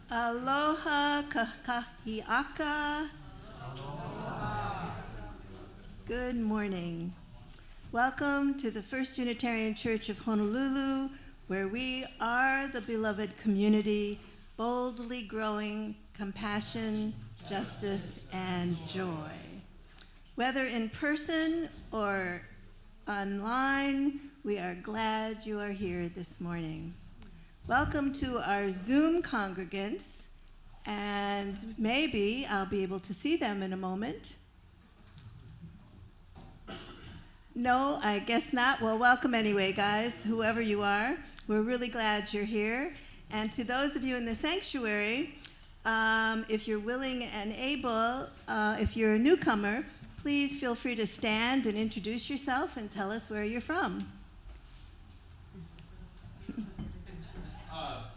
Aloha kakahiaka. Good morning. Welcome to the First Unitarian Church of Honolulu, where we are the beloved community, boldly growing compassion, justice, and joy. Whether in person or online, we are glad you are here this morning. Welcome to our Zoom congregants, and maybe I'll be able to see them in a moment. No, I guess not. Well, welcome anyway, guys, whoever you are. We're really glad you're here. And to those of you in the sanctuary, if you're willing and able, if you're a newcomer, please feel free to stand and introduce yourself and tell us where you're from.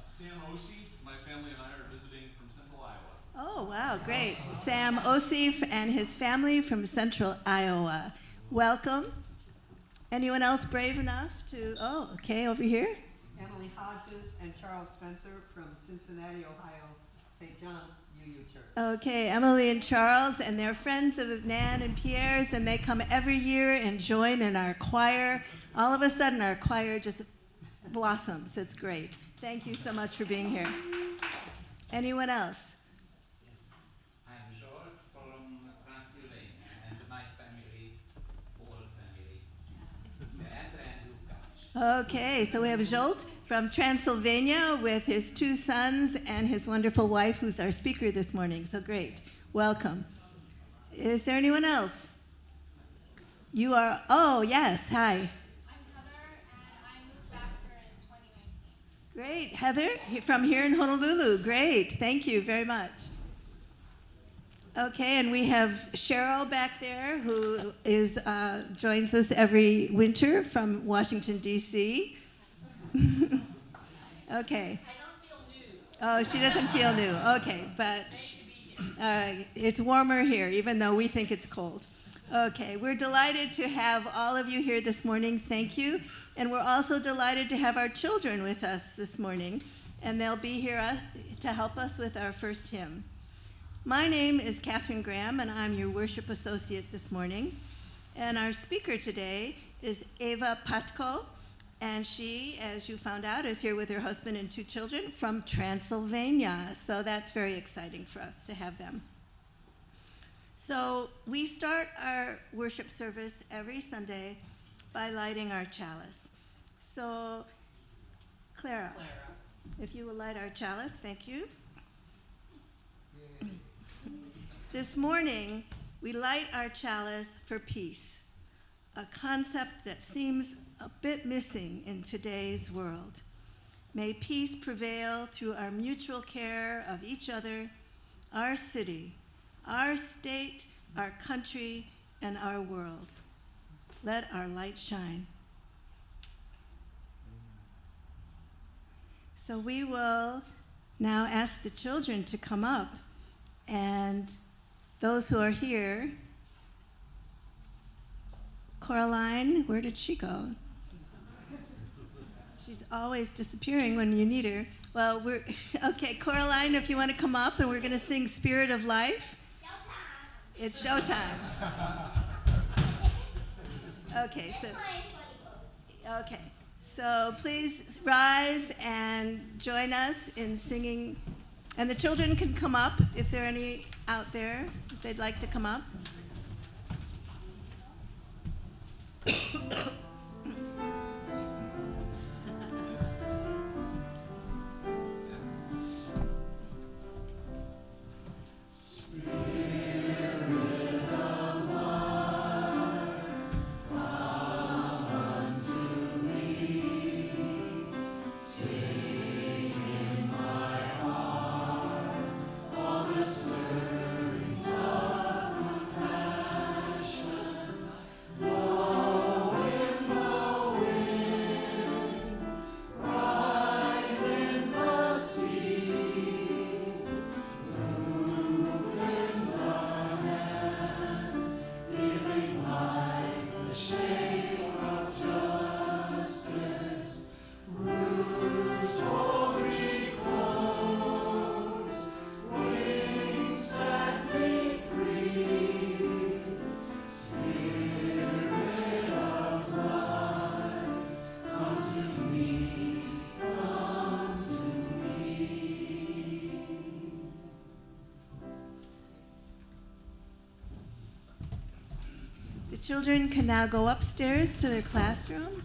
Sam Ossie, my family and I are visiting from Central Iowa. Oh, wow, great. Sam Ossie and his family from Central Iowa. Welcome. Anyone else brave enough to, okay, over here. Emily Hodges and Charles Spencer from Cincinnati, Ohio, St. John's UU Church. Okay, Emily and Charles, and they're friends of Nan and Pierre's, and they come every year and join in our choir. All of a sudden, our choir just blossoms. It's great. Thank you so much for being here. Anyone else? Yes, I'm George from Transylvania, and my family, whole family, Andrea and Luca. Okay, so we have Jolt from Transylvania with his two sons and his wonderful wife, who's our speaker this morning. So great. Welcome. Is there anyone else? You are, oh, yes, hi. Great. Heather from here in Honolulu. Great. Thank you very much. Okay, and we have Cheryl back there who is joins us every winter from Washington, D.C. Okay. I don't feel new. Oh, she doesn't feel new. Okay, but it's warmer here, even though we think it's cold. Okay, we're delighted to have all of you here this morning. Thank you. And we're also delighted to have our children with us this morning, and they'll be here to help us with our first hymn. My name is Catherine Graham, and I'm your worship associate this morning. And our speaker today is Eva Patko, and she, as you found out, is here with her husband and two children from Transylvania. So that's very exciting for us to have them. So we start our worship service every Sunday by lighting our chalice. So, Clara, if you will light our chalice, thank you. This morning, we light our chalice for peace, a concept that seems a bit missing in today's world. May peace prevail through our mutual care of each other, our city, our state, our country, and our world. Let our light shine. So we will now ask the children to come up, and those who are here, Coraline, where did she go? She's always disappearing when you need her. Well, okay, Coraline, if you want to come up, and we're going to sing Spirit of Life. Showtime. It's showtime. Okay, so please rise and join us in singing. And the children can come up if there are any out there, if they'd like to come up. children can now go upstairs to their classroom.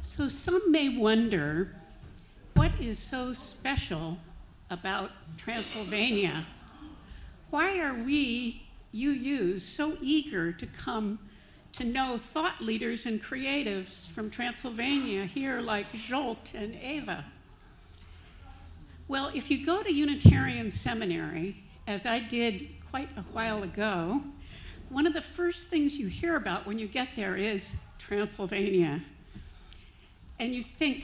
So some may wonder, what is so special about Transylvania? Why are we, UUs, so eager to come to know thought leaders and creatives from Transylvania here like Zsolt and Eva? Well, if you go to Unitarian Seminary, as I did quite a while ago, one of the first things you hear about when you get there is Transylvania. And you think,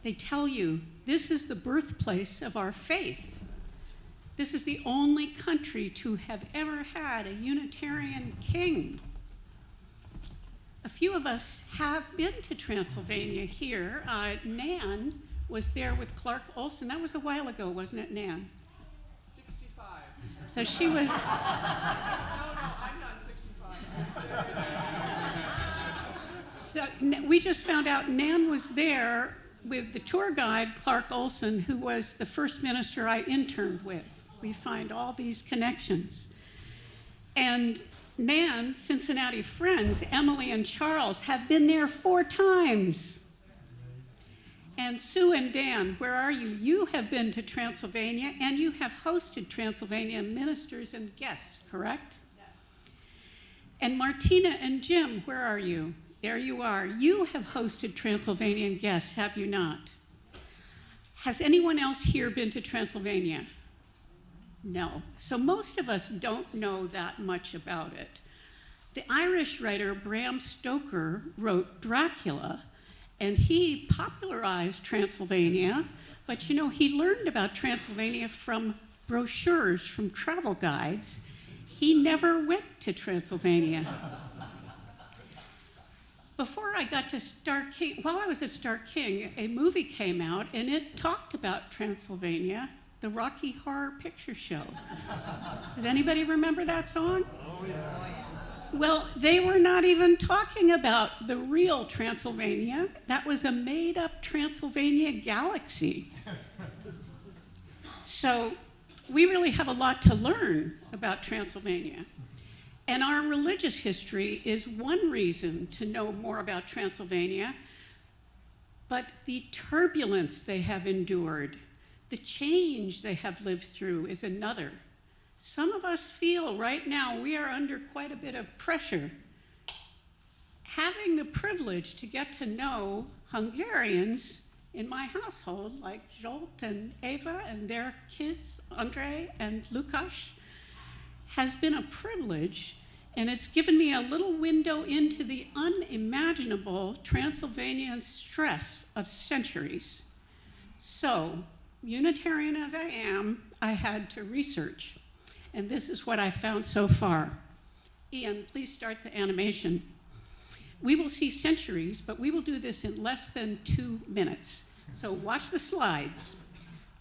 they tell you, this is the birthplace of our faith. This is the only country to have ever had a Unitarian king. A few of us have been to Transylvania here. Nan was there with Clark Olson. That was a while ago, wasn't it, Nan? 65. So she was... No, I'm not 65. So we just found out Nan was there with the tour guide, Clark Olson, who was the first minister I interned with. We find all these connections. And Nan's Cincinnati friends, Emily and Charles, have been there 4 times. And Sue and Dan, where are you? You have been to Transylvania, and you have hosted Transylvanian ministers and guests, correct? Yes. And Martina and Jim, where are you? There you are. You have hosted Transylvanian guests, have you not? Has anyone else here been to Transylvania? No. So most of us don't know that much about it. The Irish writer Bram Stoker wrote Dracula, and he popularized Transylvania, but he learned about Transylvania from brochures, from travel guides. He never went to Transylvania. Before I got to Star King, while I was at Star King, a movie came out and it talked about Transylvania, the Rocky Horror Picture Show. Does anybody remember that song? Oh, yeah. Well, they were not even talking about the real Transylvania. That was a made-up Transylvania galaxy. So we really have a lot to learn about Transylvania. And our religious history is one reason to know more about Transylvania, but the turbulence they have endured, the change they have lived through is another. Some of us feel right now we are under quite a bit of pressure. Having the privilege to get to know Hungarians in my household, like Zsolt and Eva and their kids, Andre and Lukas, has been a privilege, and it's given me a little window into the unimaginable Transylvanian stress of centuries. So, Unitarian as I am, I had to research, and this is what I found so far. Ian, please start the animation. We will see centuries, but we will do this in less than 2 minutes. So watch the slides.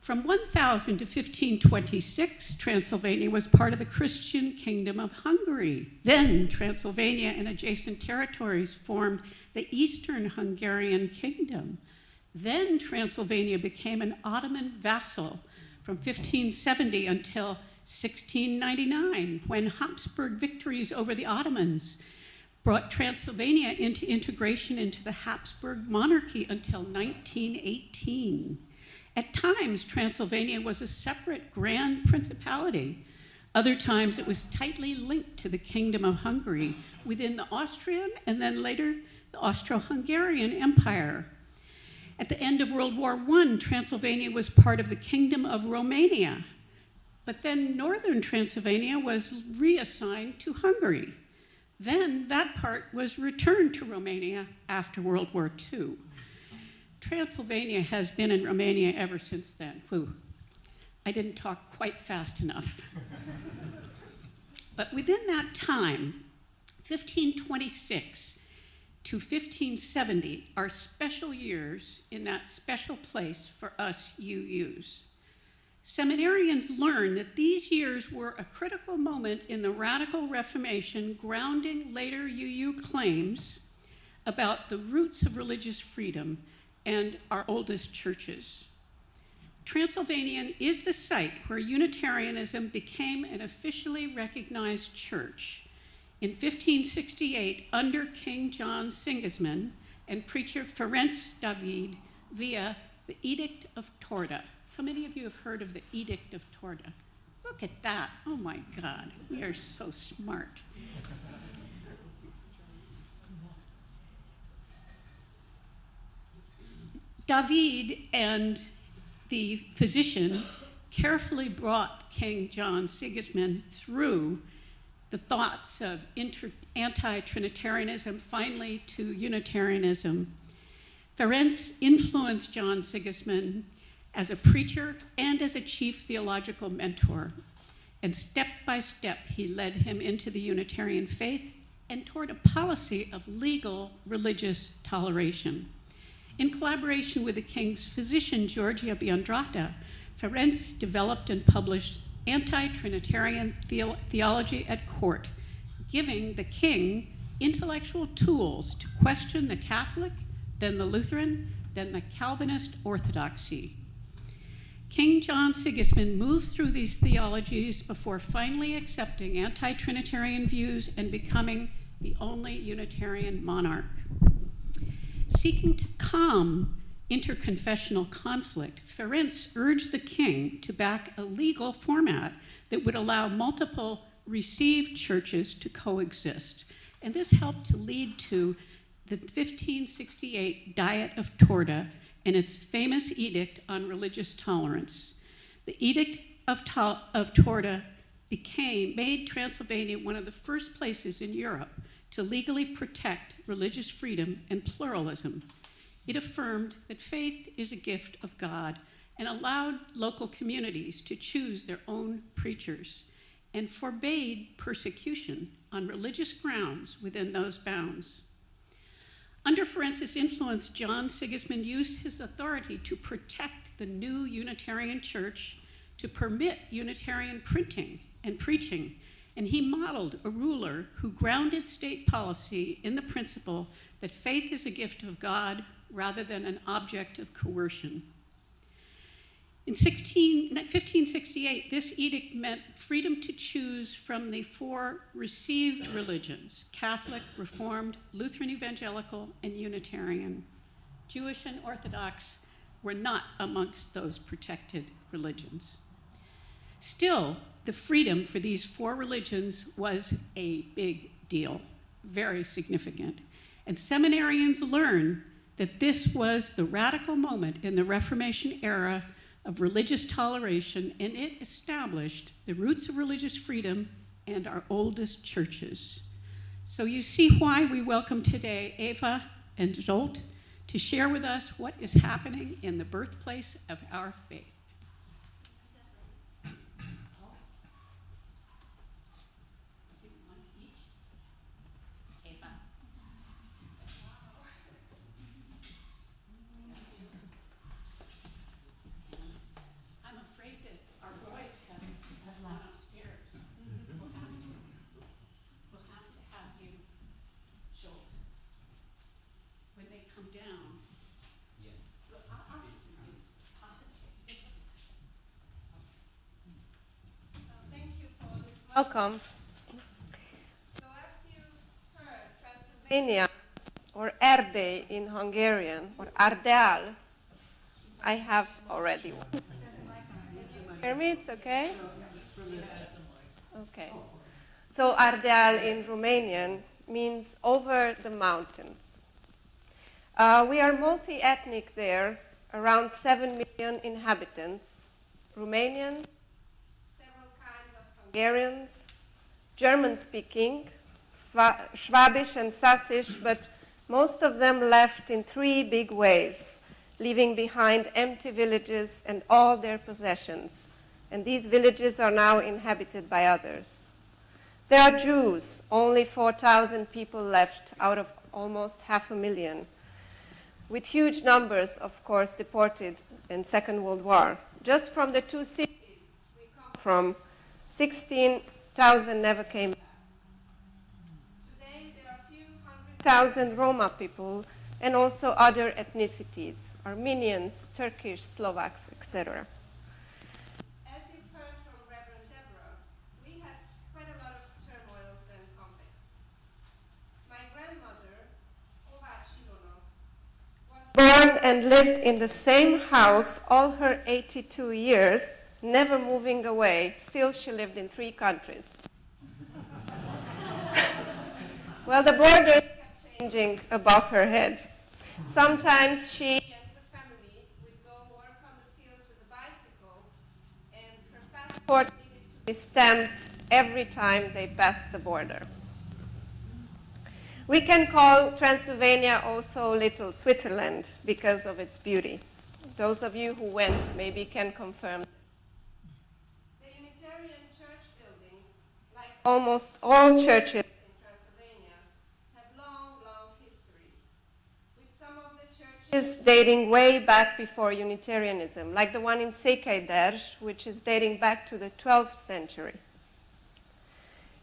From 1000 to 1526, Transylvania was part of the Christian Kingdom of Hungary. Then Transylvania and adjacent territories formed the Eastern Hungarian Kingdom. Then Transylvania became an Ottoman vassal from 1570 until 1699, when Habsburg victories over the Ottomans brought Transylvania into integration into the Habsburg monarchy until 1918. At times, Transylvania was a separate grand principality. Other times, it was tightly linked to the Kingdom of Hungary within the Austrian and then later the Austro-Hungarian Empire. At the end of World War I, Transylvania was part of the Kingdom of Romania. But then northern Transylvania was reassigned to Hungary. Then that part was returned to Romania after World War II. Transylvania has been in Romania ever since then. Whew. I didn't talk quite fast enough. But within that time, 1526 to 1570 are special years in that special place for us UUs. Seminarians learned that these years were a critical moment in the radical Reformation, grounding later UU claims about the roots of religious freedom and our oldest churches. Transylvanian is the site where Unitarianism became an officially recognized church. In 1568, under King John Sigismund and preacher Ferenc David via the Edict of Torda. How many of you have heard of the Edict of Torda? Look at that. Oh my God, we are so smart. David and the physician carefully brought King John Sigismund through the thoughts of anti-Trinitarianism, finally to Unitarianism. Ferenc influenced John Sigismund as a preacher and as a chief theological mentor, and step by step he led him into the Unitarian faith and toward a policy of legal religious toleration. In collaboration with the king's physician, Georgia Biondrata, Ferenc developed and published anti-Trinitarian theology at court, giving the king intellectual tools to question the Catholic, then the Lutheran, then the Calvinist orthodoxy. King John Sigismund moved through these theologies before finally accepting anti-Trinitarian views and becoming the only Unitarian monarch. Seeking to calm interconfessional conflict, Ferenc urged the king to back a legal format that would allow multiple received churches to coexist. And this helped to lead to the 1568 Diet of Torda and its famous edict on religious tolerance. The Edict of Torda made Transylvania one of the first places in Europe to legally protect religious freedom and pluralism. It affirmed that faith is a gift of God and allowed local communities to choose their own preachers and forbade persecution on religious grounds within those bounds. Under Ferenc's influence, John Sigismund used his authority to protect the new Unitarian Church, to permit Unitarian printing and preaching, and he modeled a ruler who grounded state policy in the principle that faith is a gift of God rather than an object of coercion. In 1568, this edict meant freedom to choose from the four received religions: Catholic, Reformed, Lutheran Evangelical, and Unitarian. Jewish and Orthodox were not amongst those protected religions. Still, the freedom for these four religions was a big deal, very significant. And seminarians learned that this was the radical moment in the Reformation era of religious toleration, and it established the roots of religious freedom and our oldest churches. So you see why we welcome today Eva and Zsolt to share with us what is happening in the birthplace of our faith. Welcome. So as you heard, Transylvania, or Erdély in Hungarian, or Ardeal, I have already one. Hear me? It's okay? Okay. So Ardeal in Romanian means over the mountains. We are multi-ethnic there, around 7 million inhabitants, Romanians, Hungarians, German-speaking, Schwabish and Sassish, but most of them left in 3 big waves, leaving behind empty villages and all their possessions. And these villages are now inhabited by others. There are Jews, only 4,000 people left out of almost 500,000, with huge numbers, of course, deported in Second World War. Just from the 2 cities from 16,000 never came back. Today there are a few 100,000 Roma people and also other ethnicities, Armenians, Turkish, Slovaks, etc. As you've heard from Reverend Deborah, we had quite a lot of turmoils and conflicts. My grandmother, Kovac Ilonov, was born and lived in the same house all her 82 years, never moving away. Still, she lived in 3 countries. Well, the borders kept changing above her head. Sometimes she and her family would go work on the fields with a bicycle, and her passport needed to be stamped every time they passed the border. We can call Transylvania also Little Switzerland because of its beauty. Those of you who went maybe can confirm this. The Unitarian church buildings, like almost all churches in Transylvania, have long, long histories, with some of the churches dating way back before Unitarianism, like the one in Székelyder, which is dating back to the 12th century.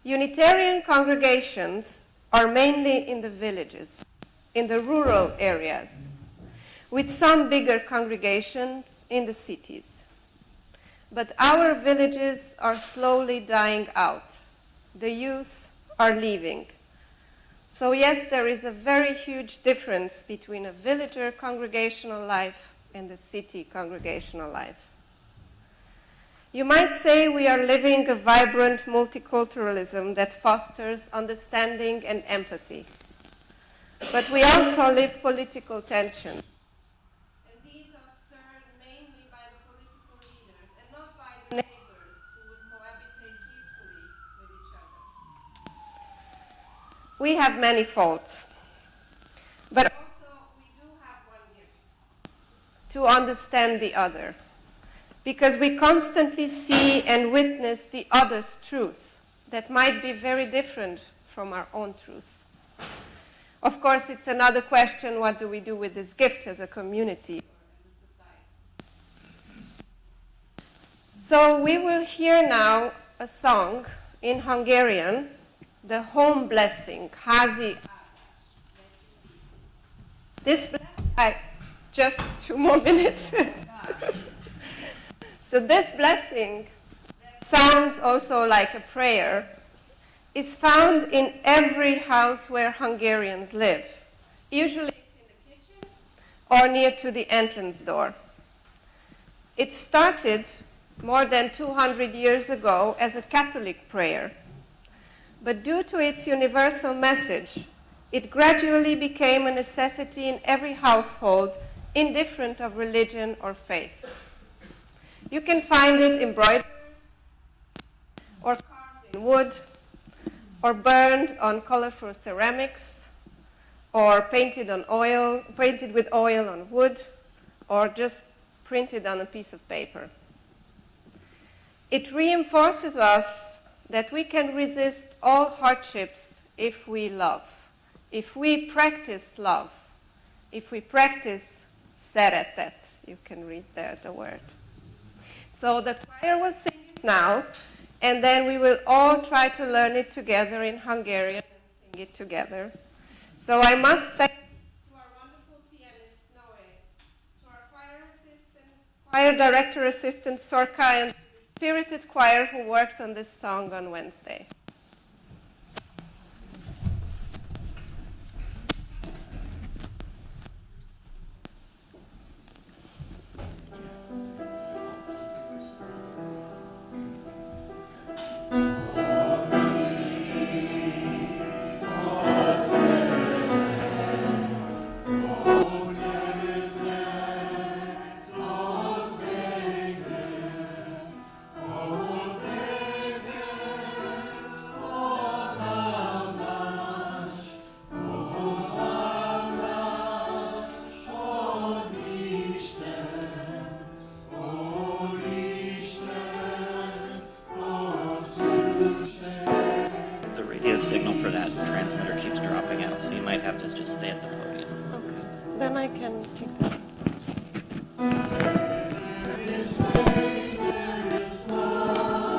Unitarian congregations are mainly in the villages, in the rural areas, with some bigger congregations in the cities. But our villages are slowly dying out. The youth are leaving. So yes, there is a very huge difference between a villager congregational life and the city congregational life. You might say we are living a vibrant multiculturalism that fosters understanding and empathy. But we also live political tension. And these are stirred mainly by the political leaders and not by the neighbors who would cohabitate peacefully with each other. We have many faults. But also we do have one gift: to understand the other. Because we constantly see and witness the other's truth that might be very different from our own truth. Of course, it's another question, what do we do with this gift as a community or as a society? So we will hear now a song in Hungarian, the home blessing, Házi áldás. This blessing, just 2 more minutes. So this blessing, that sounds also like a prayer, is found in every house where Hungarians live. Usually it's in the kitchen or near to the entrance door. It started more than 200 years ago as a Catholic prayer. But due to its universal message, it gradually became a necessity in every household, indifferent of religion or faith. You can find it embroidered, or carved in wood, or burned on colorful ceramics, or painted with oil on wood, or just printed on a piece of paper. It reinforces us that we can resist all hardships if we love, if we practice love, if we practice szeretet. You can read there the word. So the choir will sing it now, and then we will all try to learn it together in Hungarian and sing it together. So I must thank to our wonderful pianist, Noé, to our choir director assistant, Sorka, and to the spirited choir who worked on this song on Wednesday. Signal for that transmitter keeps dropping out, so you might have to just stay at the podium. Okay, then I can keep it. There is one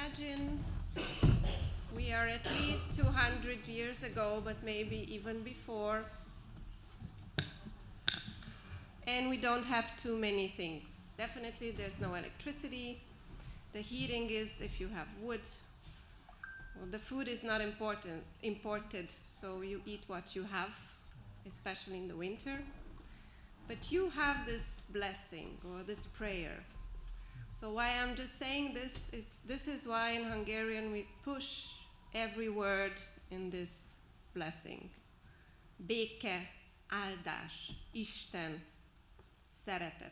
imagine we are at least 200 years ago, but maybe even before, and we don't have too many things. Definitely there's no electricity. The heating is if you have wood. Well, the food is not imported, so you eat what you have, especially in the winter. But you have this blessing or this prayer. So why I'm just saying this, this is why in Hungarian we push every word in this blessing. Béke, áldás, Isten, szeretet.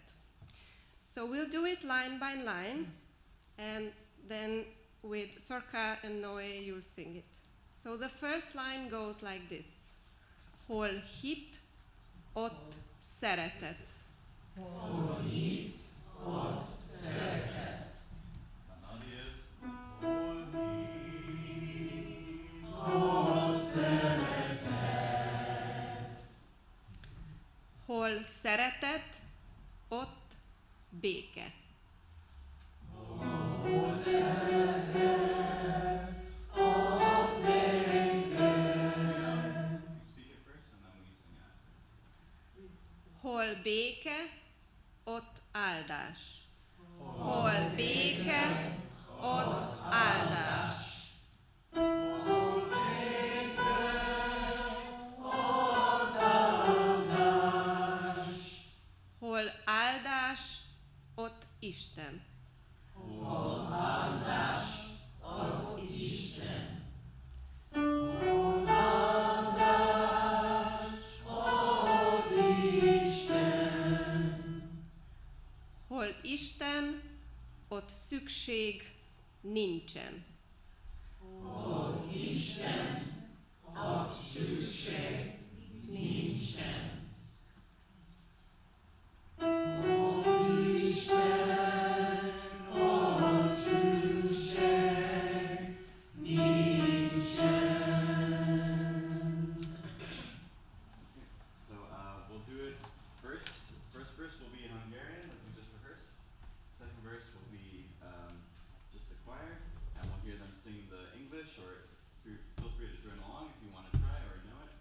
So we'll do it line by line, and then with Sorka and Noe you'll sing it. So the first line goes like this. Hol hit, ott szeretet. Another is Hol szeretet, ott béke. we speak it first and then we sing it. Hol béke, ott áldás. Hol béke, ott áldás. Hol áldás, ott Isten. Hol Isten, ott szükség nincsen. So we'll do it first. First verse will be in Hungarian, as we just rehearsed. Second verse will be just the choir, and we'll hear them sing the English, or feel free to join along if you want to try or know it.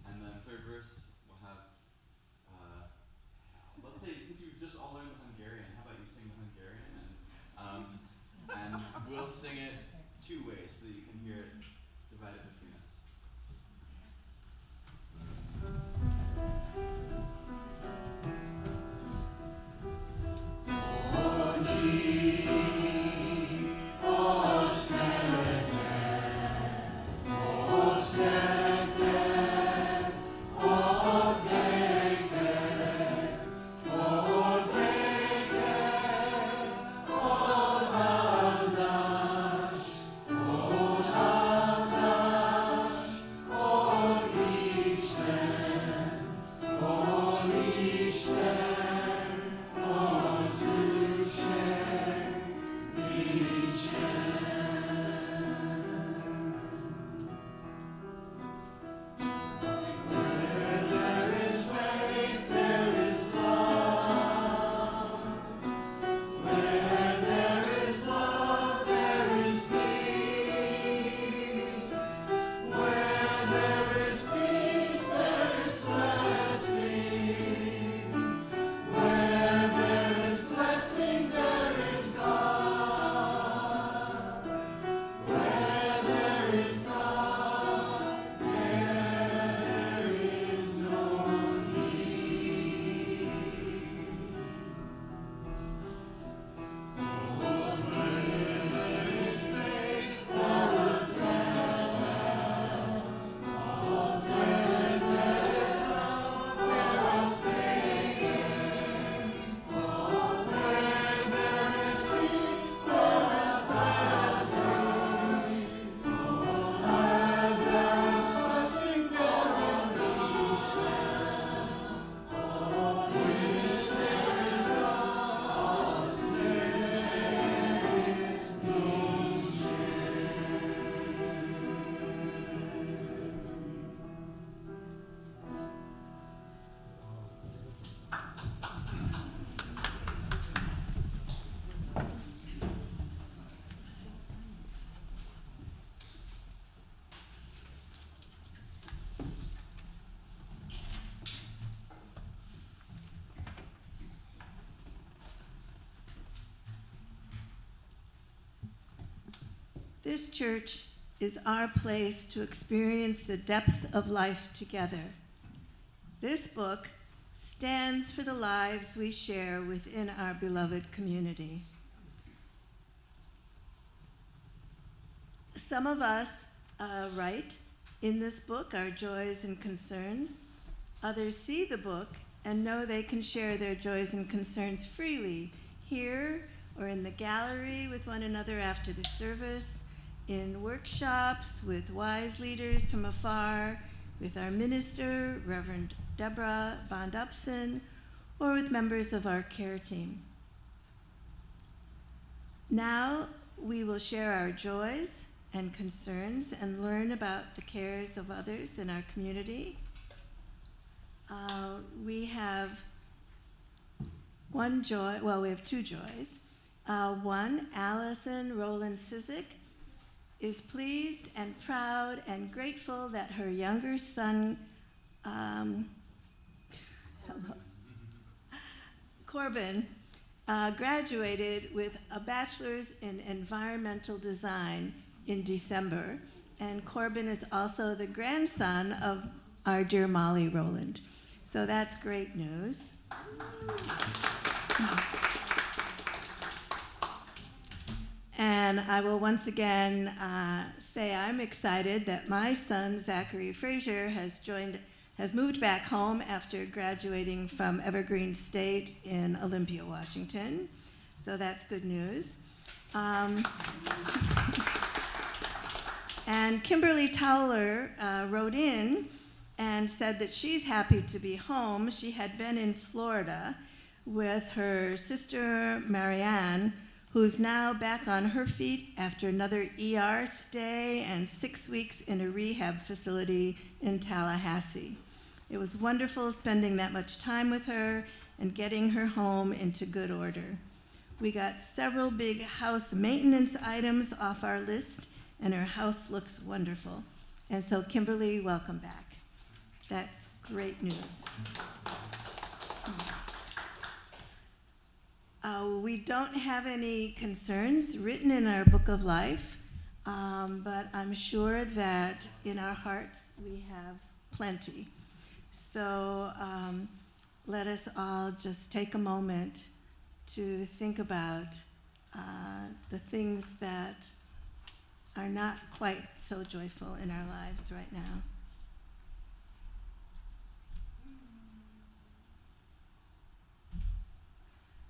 And then third verse we'll have, let's say, since you just all learned the Hungarian, how about you sing the Hungarian, and we'll sing it two ways so that you can hear it divided between us. Hosanna, This church is our place to experience the depth of life together. This book stands for the lives we share within our beloved community. Some of us write in this book our joys and concerns. Others see the book and know they can share their joys and concerns freely here or in the gallery with one another after the service, in workshops with wise leaders from afar, with our minister, Reverend Deborah Bond Upson, or with members of our care team. Now we will share our joys and concerns and learn about the cares of others in our community. We have one joy, well, we have two joys. One, Allison Rowland Sizik is pleased and proud and grateful that her younger son, Corbin, graduated with a bachelor's in environmental design in December. And Corbin is also the grandson of our dear Molly Rowland. So that's great news. And I will once again say I'm excited that my son, Zachary Frazier, has moved back home after graduating from Evergreen State in Olympia, Washington. So that's good news. And Kimberly Towler wrote in and said that she's happy to be home. She had been in Florida with her sister, Marianne, who's now back on her feet after another ER stay and 6 weeks in a rehab facility in Tallahassee. It was wonderful spending that much time with her and getting her home into good order. We got several big house maintenance items off our list, and her house looks wonderful. And so, Kimberly, welcome back. That's great news. We don't have any concerns written in our book of life, but I'm sure that in our hearts we have plenty. So let us all just take a moment to think about the things that are not quite so joyful in our lives right now.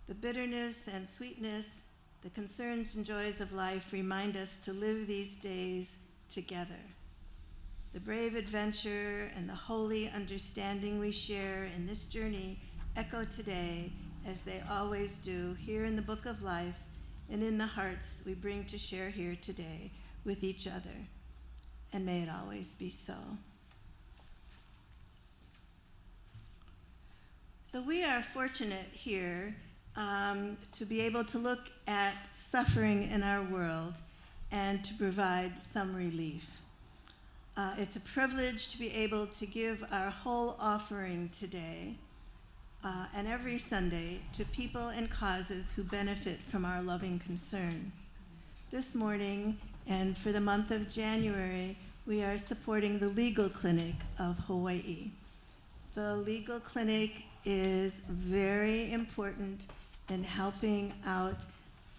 The bitterness and sweetness, the concerns and joys of life remind us to live these days together. The brave adventure and the holy understanding we share in this journey echo today, as they always do, here in the Book of Life and in the hearts we bring to share here today with each other. And may it always be so. So we are fortunate here to be able to look at suffering in our world and to provide some relief. It's a privilege to be able to give our whole offering today and every Sunday to people and causes who benefit from our loving concern. This morning and for the month of January, we are supporting the Legal Clinic of Hawaii. The Legal Clinic is very important in helping out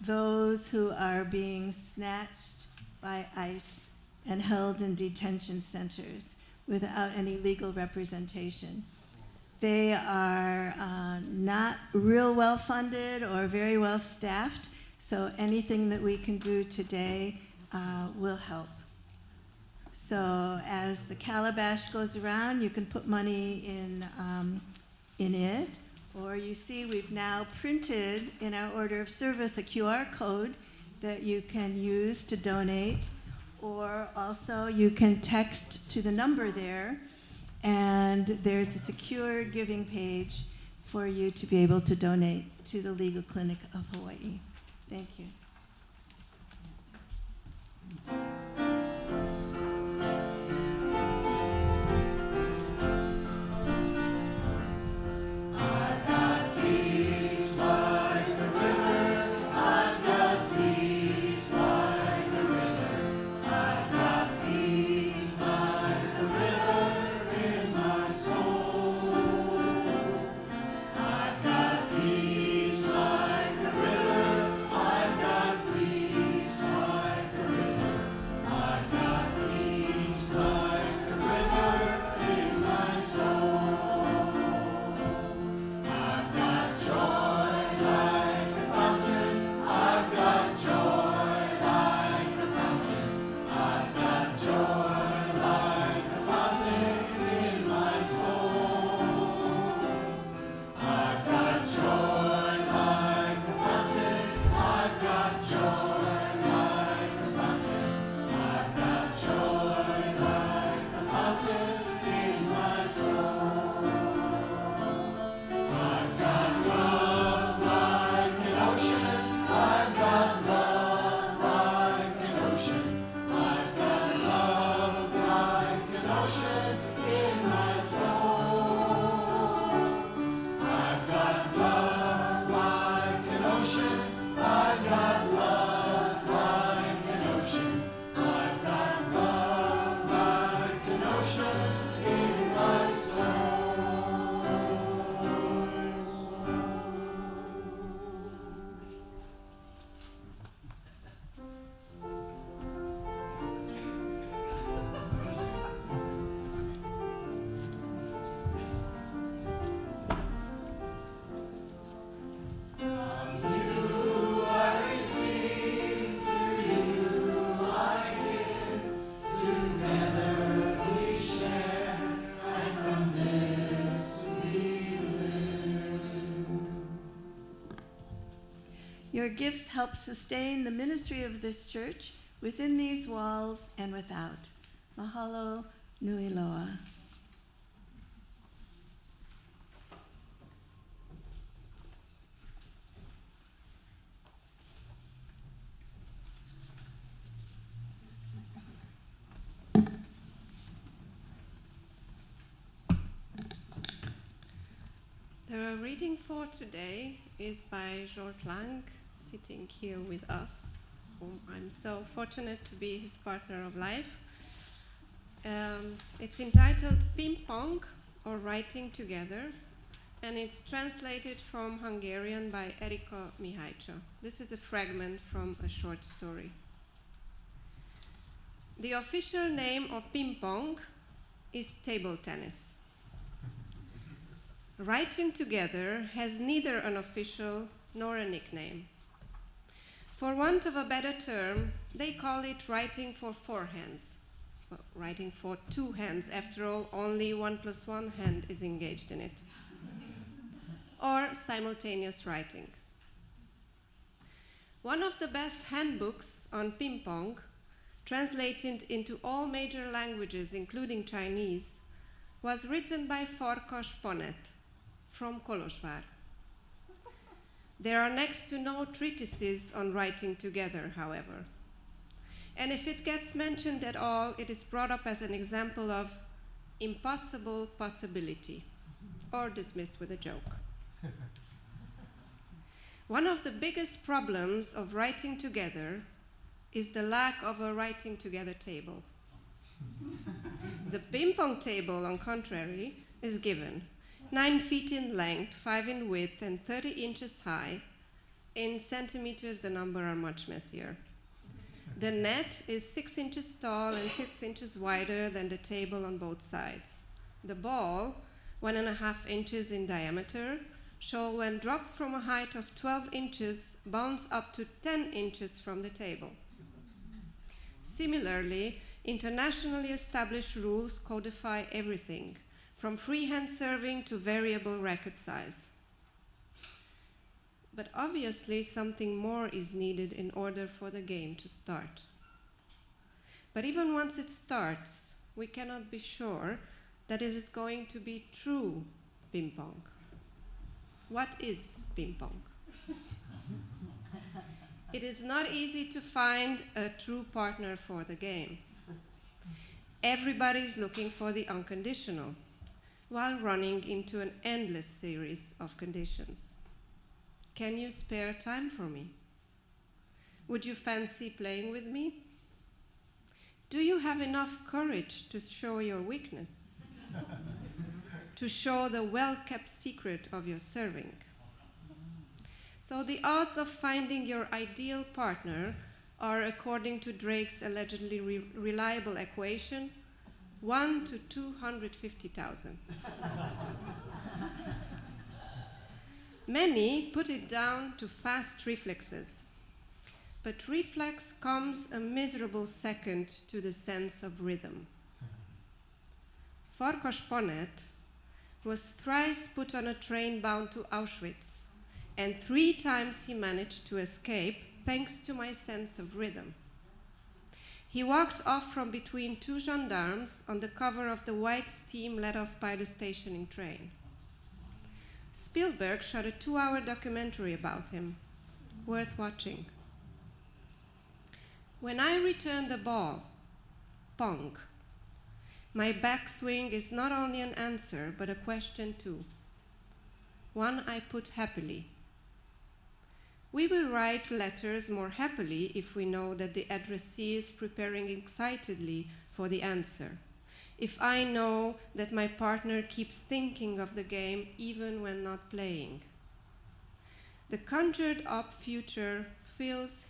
those who are being snatched by ICE and held in detention centers without any legal representation. They are not real well funded or very well staffed, so anything that we can do today will help. So as the calabash goes around, you can put money in it. Or you see we've now printed in our order of service a QR code that you can use to donate, or also you can text to the number there, and there's a secure giving page for you to be able to donate to the Legal Clinic of Hawaii. Thank you. Your gifts help sustain the ministry of this church within these walls and without. Mahalo nui loa. The reading for today is by George Lang, sitting here with us, whom I'm so fortunate to be his partner of life. It's entitled Ping-pong, or Writing Together, and it's translated from Hungarian by Erika Mihajca. This is a fragment from a short story. The official name of ping-pong is table tennis. Writing Together has neither an official nor a nickname. For want of a better term, they call it writing for four hands. Well, writing for two hands, after all, only 1 + 1 hand is engaged in it. Or simultaneous writing. One of the best handbooks on ping-pong, translated into all major languages, including Chinese, was written by Farkas Ponett from Kolozsvár. There are next to no treatises on writing together, however. And if it gets mentioned at all, it is brought up as an example of impossible possibility, or dismissed with a joke. One of the biggest problems of writing together is the lack of a writing together table. The ping-pong table, on contrary, is given 9 feet in length, 5 in width, and 30 inches high. In centimeters, the numbers are much messier. The net is 6 inches tall and 6 inches wider than the table on both sides. The ball, 1.5 inches in diameter, shall, when dropped from a height of 12 inches, bounce up to 10 inches from the table. Similarly, internationally established rules codify everything, from freehand serving to variable racket size. But obviously something more is needed in order for the game to start. But even once it starts, we cannot be sure that it is going to be true ping-pong. What is ping-pong? It is not easy to find a true partner for the game. Everybody is looking for the unconditional, while running into an endless series of conditions. Can you spare time for me? Would you fancy playing with me? Do you have enough courage to show your weakness? To show the well-kept secret of your serving? So the odds of finding your ideal partner are, according to Drake's allegedly reliable equation, 1 to 250,000. Many put it down to fast reflexes, but reflex comes a miserable second to the sense of rhythm. Farkas Ponett was thrice put on a train bound to Auschwitz, and 3 times he managed to escape thanks to my sense of rhythm. He walked off from between 2 gendarmes on the cover of the white steam let off by the stationing train. Spielberg shot a 2-hour documentary about him, worth watching. When I return the ball, pong, my backswing is not only an answer, but a question too. One I put happily. We will write letters more happily if we know that the addressee is preparing excitedly for the answer. If I know that my partner keeps thinking of the game even when not playing. The conjured up future fills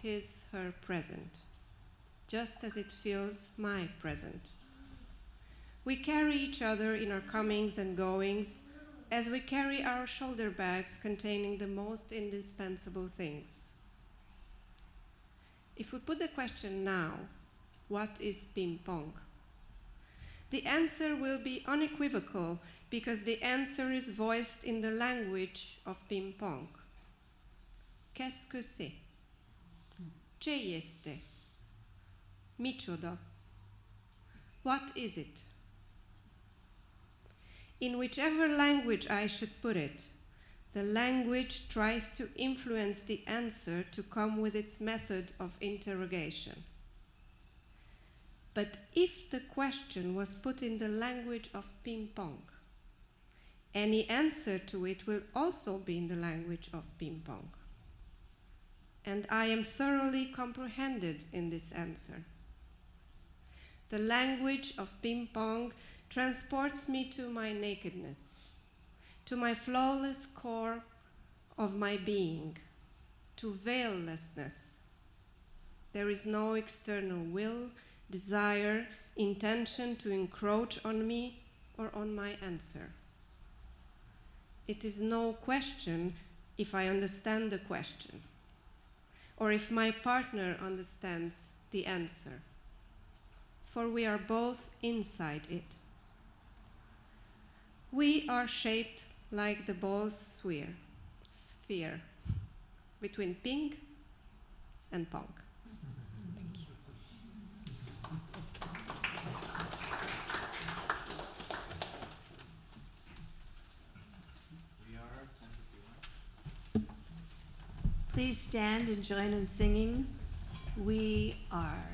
her present, just as it fills my present. We carry each other in our comings and goings, as we carry our shoulder bags containing the most indispensable things. If we put the question now, what is ping-pong? The answer will be unequivocal because the answer is voiced in the language of ping-pong. Qu'est-ce que c'est? Ce este? Micsoda. What is it? In whichever language I should put it, the language tries to influence the answer to come with its method of interrogation. But if the question was put in the language of ping-pong, any answer to it will also be in the language of ping-pong. And I am thoroughly comprehended in this answer. The language of ping-pong transports me to my nakedness, to my flawless core of my being, to veillessness. There is no external will, desire, intention to encroach on me or on my answer. It is no question if I understand the question, or if my partner understands the answer, for we are both inside it. We are shaped like the ball's sphere between ping and pong. We are 10:51. Please stand and join in singing, We Are.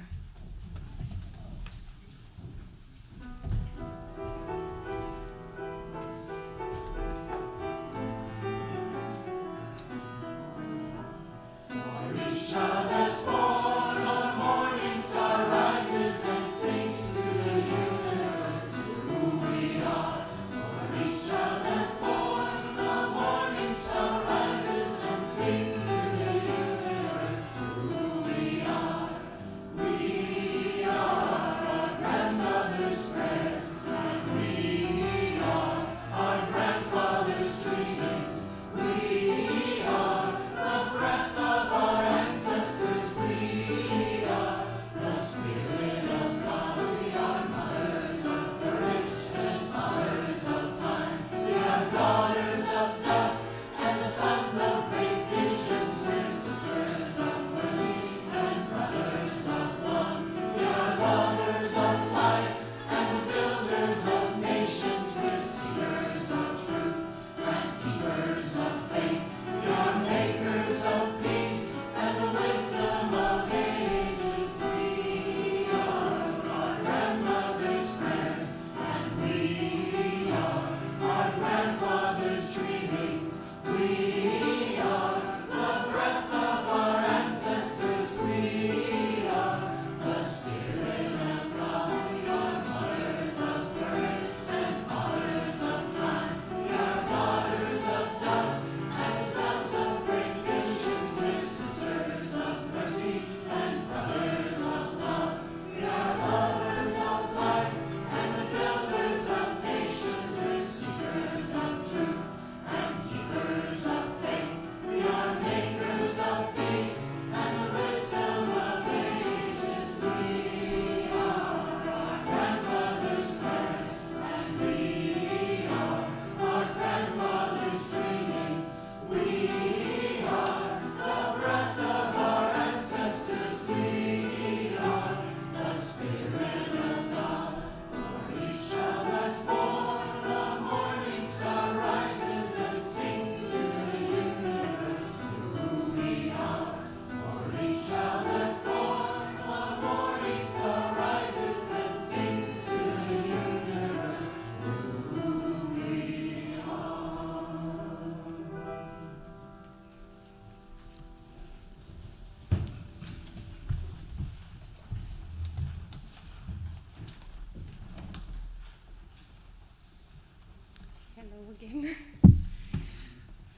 Again.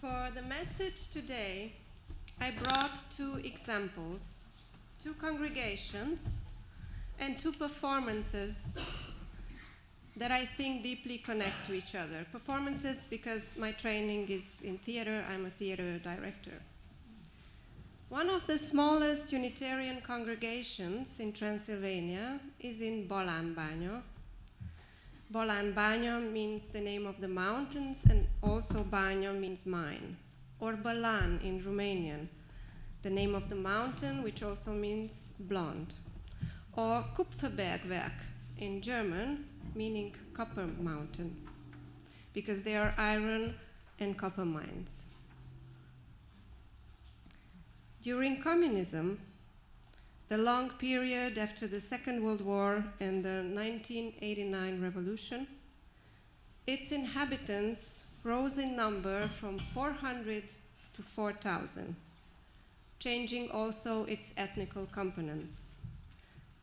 For the message today, I brought two examples, two congregations, and two performances that I think deeply connect to each other. Performances because my training is in theater, I'm a theater director. One of the smallest Unitarian congregations in Transylvania is in Bolan Banyo. Bolan Banyo means the name of the mountains, and also Banyo means mine, or Balan in Romanian, the name of the mountain, which also means blonde, or Kupferbergwerk in German, meaning copper mountain, because they are iron and copper mines. During communism, the long period after the Second World War and the 1989 revolution, its inhabitants rose in number from 400 to 4,000, changing also its ethnical components,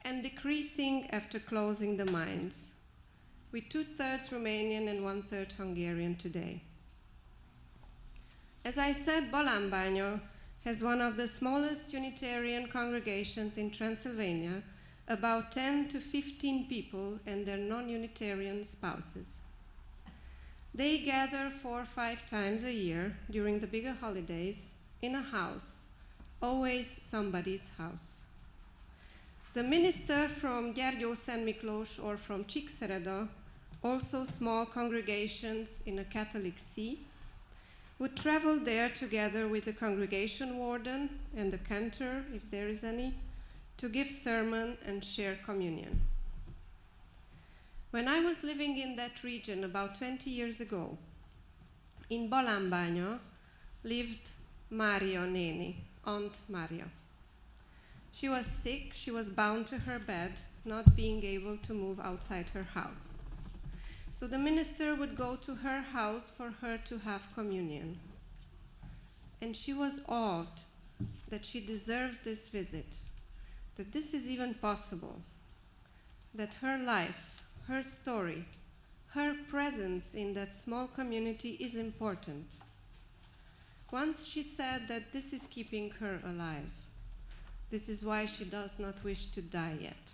and decreasing after closing the mines, with 2/3 Romanian and 1/3 Hungarian today. As I said, Bolambano has one of the smallest Unitarian congregations in Transylvania, about 10 to 15 people and their non-Unitarian spouses. They gather 4 or 5 times a year during the bigger holidays in a house, always somebody's house. The minister from Gyergyó Szent Miklós or from Csíkszereda, also small congregations in a Catholic see, would travel there together with the congregation warden and the cantor, if there is any, to give sermon and share communion. When I was living in that region about 20 years ago, in Bolambano lived Mario Neni, Aunt Mario. She was sick, she was bound to her bed, not being able to move outside her house. So the minister would go to her house for her to have communion. And she was awed that she deserves this visit, that this is even possible, that her life, her story, her presence in that small community is important. Once she said that this is keeping her alive. This is why she does not wish to die yet.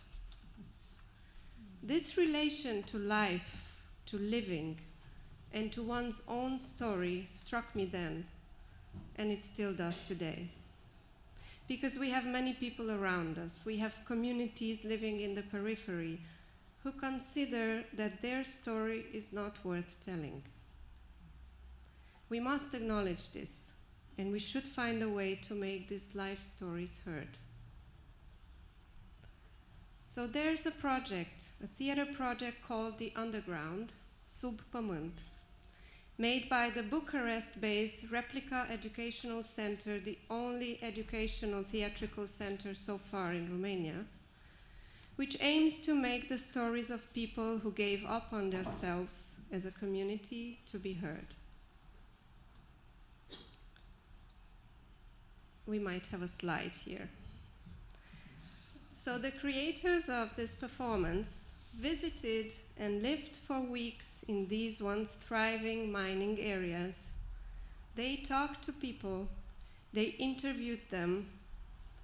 This relation to life, to living, and to one's own story struck me then, and it still does today. Because we have many people around us, we have communities living in the periphery who consider that their story is not worth telling. We must acknowledge this, and we should find a way to make these life stories heard. So there's a project, a theater project called The Underground, Sub Pământ, made by the Bucharest-based Replica Educational Center, the only educational theatrical center so far in Romania, which aims to make the stories of people who gave up on themselves as a community to be heard. We might have a slide here. So the creators of this performance visited and lived for weeks in these once thriving mining areas. They talked to people, they interviewed them,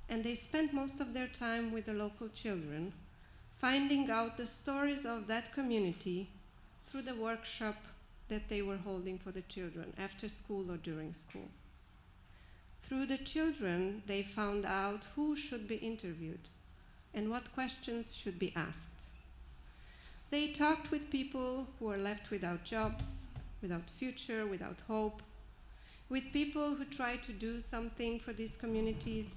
and they spent most of their time with the local children, finding out the stories of that community through the workshop that they were holding for the children after school or during school. Through the children, they found out who should be interviewed and what questions should be asked. They talked with people who are left without jobs, without future, without hope, with people who try to do something for these communities,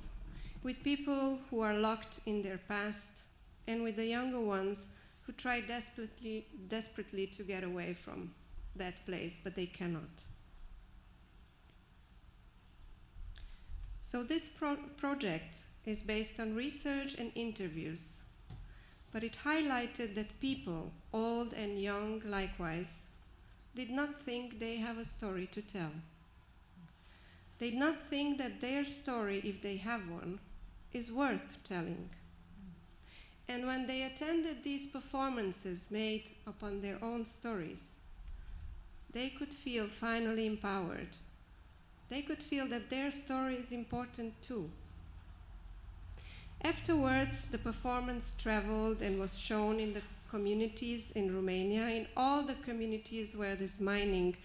with people who are locked in their past, and with the younger ones who try desperately to get away from that place, but they cannot. So this project is based on research and interviews, but it highlighted that people, old and young likewise, did not think they have a story to tell. They did not think that their story, if they have one, is worth telling. And when they attended these performances made upon their own stories, they could feel finally empowered. They could feel that their story is important too. Afterwards, the performance traveled and was shown in the communities in Romania, in all the communities where these mining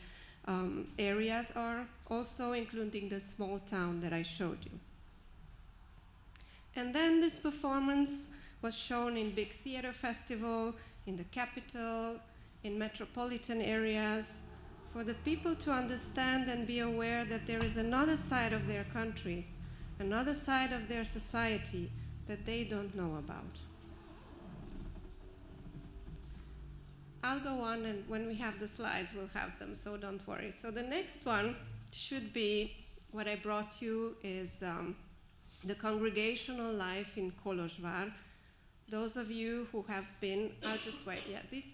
areas are, also including the small town that I showed you. And then this performance was shown in big theater festival, in the capital, in metropolitan areas, for the people to understand and be aware that there is another side of their country another side of their society that they don't know about. I'll go on, and when we have the slides, we'll have them, so don't worry. So the next one should be, what I brought you is the congregational life in Kolozsvár. Those of you who have been, I'll just wait, yeah, this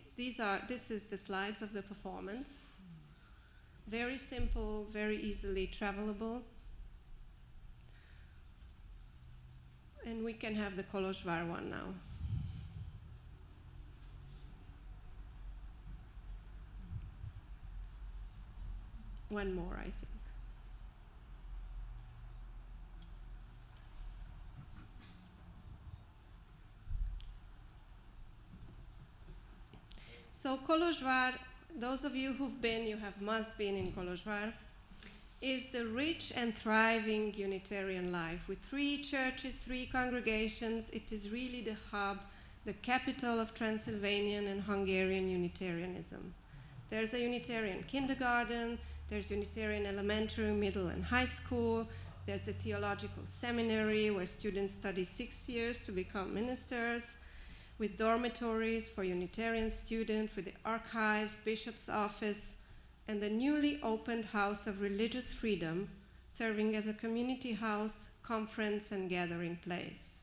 is the slides of the performance. Very simple, very easily travelable. And we can have the Kolozsvár one now. One more, I think. So Kolozsvár, those of you who've been, you have must been in Kolozsvár, is the rich and thriving Unitarian life. With 3 churches, 3 congregations, it is really the hub, the capital of Transylvanian and Hungarian Unitarianism. There's a Unitarian kindergarten, there's Unitarian elementary, middle, and high school, there's the theological seminary where students study 6 years to become ministers, with dormitories for Unitarian students, with the archives, bishop's office, and the newly opened House of Religious Freedom, serving as a community house, conference, and gathering place.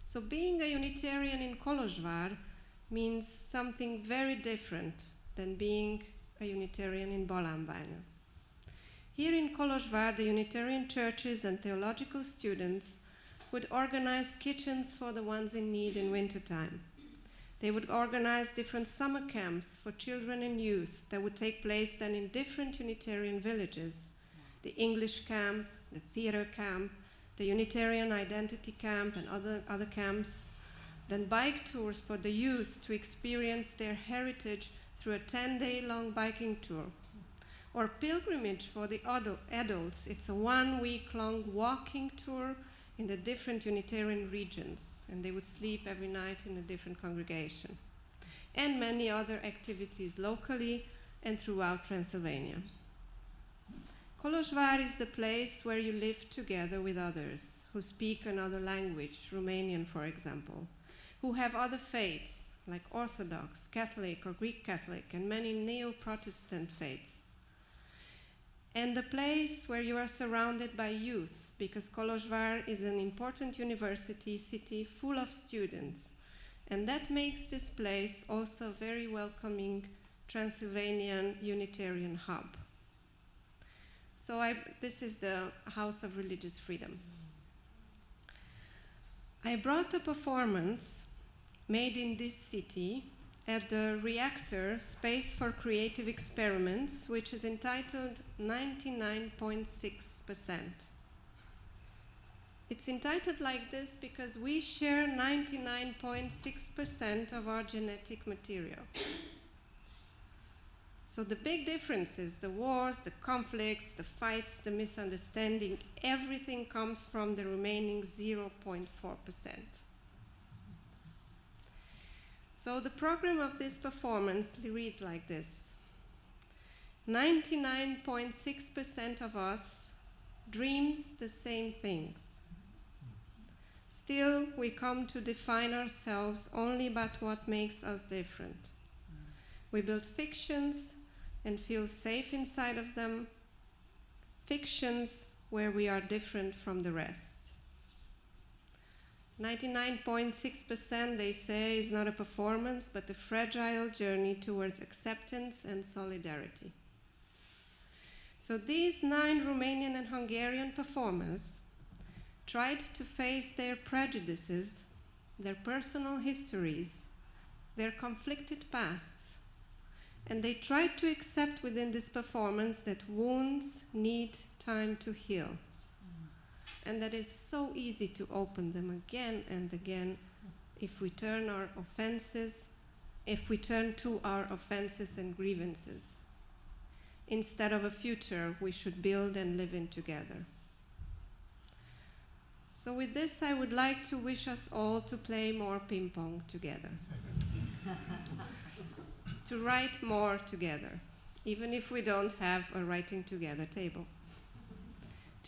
So being a Unitarian in Kolozsvár means something very different than being a Unitarian in Balambánya. Here in Kolozsvár, the Unitarian churches and theological students would organize kitchens for the ones in need in wintertime. They would organize different summer camps for children and youth that would take place then in different Unitarian villages. The English camp, the theater camp, the Unitarian identity camp, and other camps. Then bike tours for the youth to experience their heritage through a 10-day-long biking tour. Or pilgrimage for the adults. It's a 1-week-long walking tour in the different Unitarian regions, and they would sleep every night in a different congregation. And many other activities locally and throughout Transylvania. Kolozsvár is the place where you live together with others who speak another language, Romanian for example, who have other faiths like Orthodox, Catholic or Greek Catholic, and many Neo-Protestant faiths. And the place where you are surrounded by youth, because Kolozsvár is an important university city full of students. And that makes this place also a very welcoming Transylvanian Unitarian hub. So this is the House of Religious Freedom. I brought a performance made in this city at the Reactor Space for Creative Experiments, which is entitled 99.6%. It's entitled like this because we share 99.6% of our genetic material. So the big differences, the wars, the conflicts, the fights, the misunderstanding, everything comes from the remaining 0.4%. So the program of this performance reads like this. 99.6% of us dreams the same things. Still, we come to define ourselves only by what makes us different. We build fictions and feel safe inside of them, fictions where we are different from the rest. 99.6%, they say, is not a performance, but a fragile journey towards acceptance and solidarity. So these 9 Romanian and Hungarian performers tried to face their prejudices, their personal histories, their conflicted pasts, and they tried to accept within this performance that wounds need time to heal, and that it's so easy to open them again and again if we turn to our offenses and grievances. Instead of a future we should build and live in together. So with this, I would like to wish us all to play more ping-pong together. To write more together, even if we don't have a writing together table.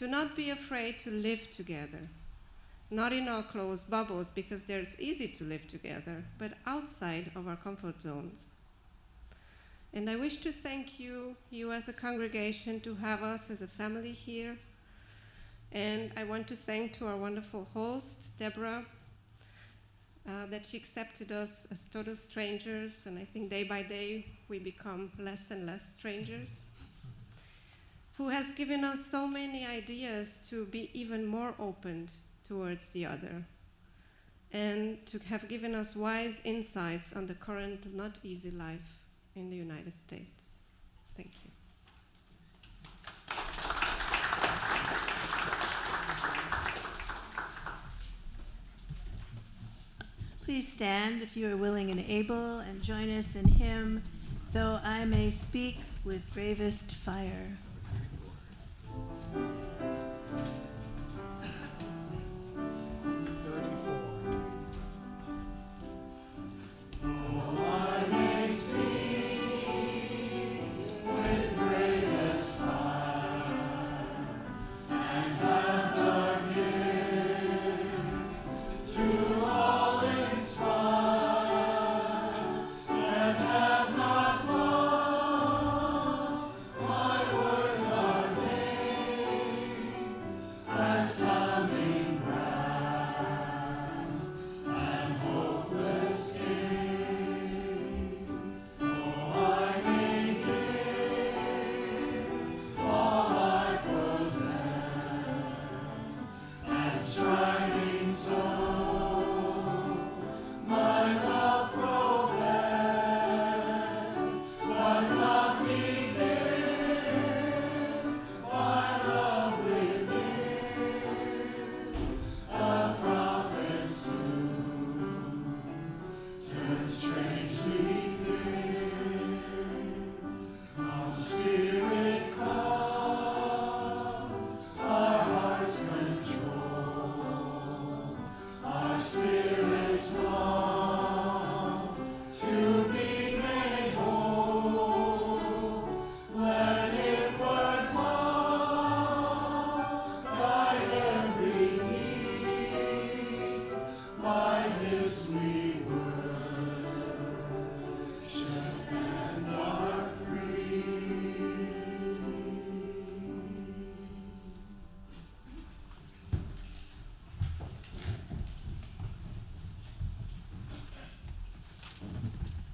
to not be afraid to live together, not in our closed bubbles, because there it's easy to live together, but outside of our comfort zones. And I wish to thank you as a congregation, to have us as a family here. And I want to thank to our wonderful host, Deborah, that she accepted us as total strangers, and I think day by day we become less and less strangers, who has given us so many ideas to be even more open towards the other, and to have given us wise insights on the current not easy life in the United States. Thank you. Please stand if you are willing and able, and join us in hymn, Though I May Speak with Bravest Fire.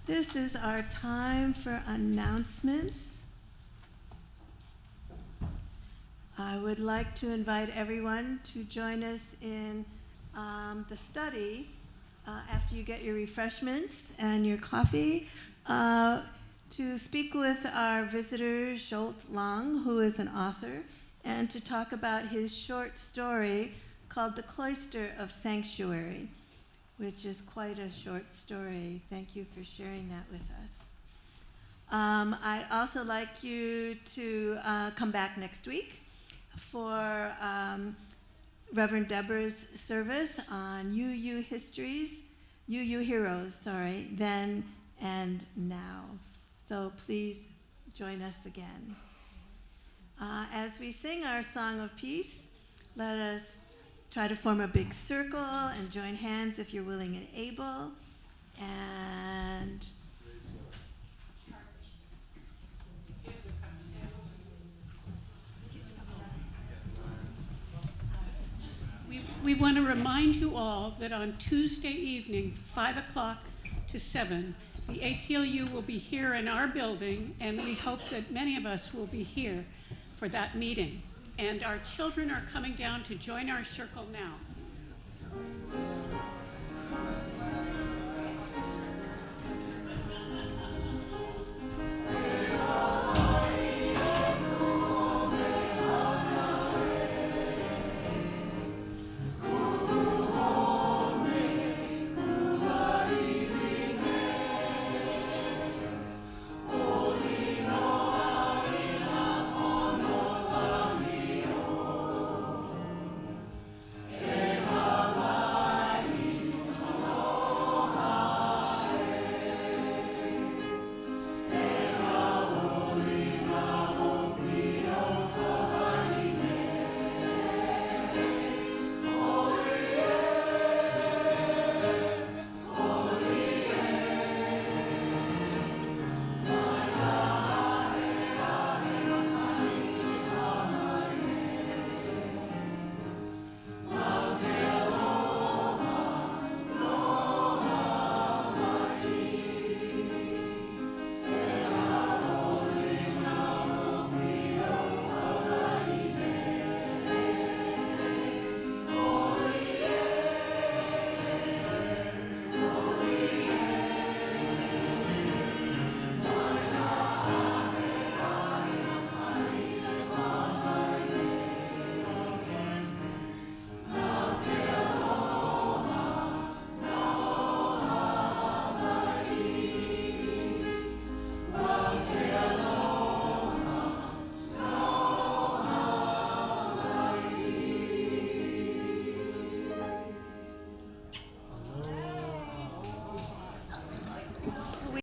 This is our time for announcements. I would like to invite everyone to join us in the study after you get your refreshments and your coffee to speak with our visitor, Jolt Lang, who is an author, and to talk about his short story called The Cloister of Sanctuary, which is quite a short story. Thank you for sharing that with us. I'd also like you to come back next week for Reverend Deborah's service on UU Heroes, then and now. So please join us again. As we sing our song of peace, let us try to form a big circle and join hands if you're willing and able. And We want to remind you all that on Tuesday evening, 5 o'clock to 7, the ACLU will be here in our building, and we hope that many of us will be here for that meeting. And our children are coming down to join our circle now.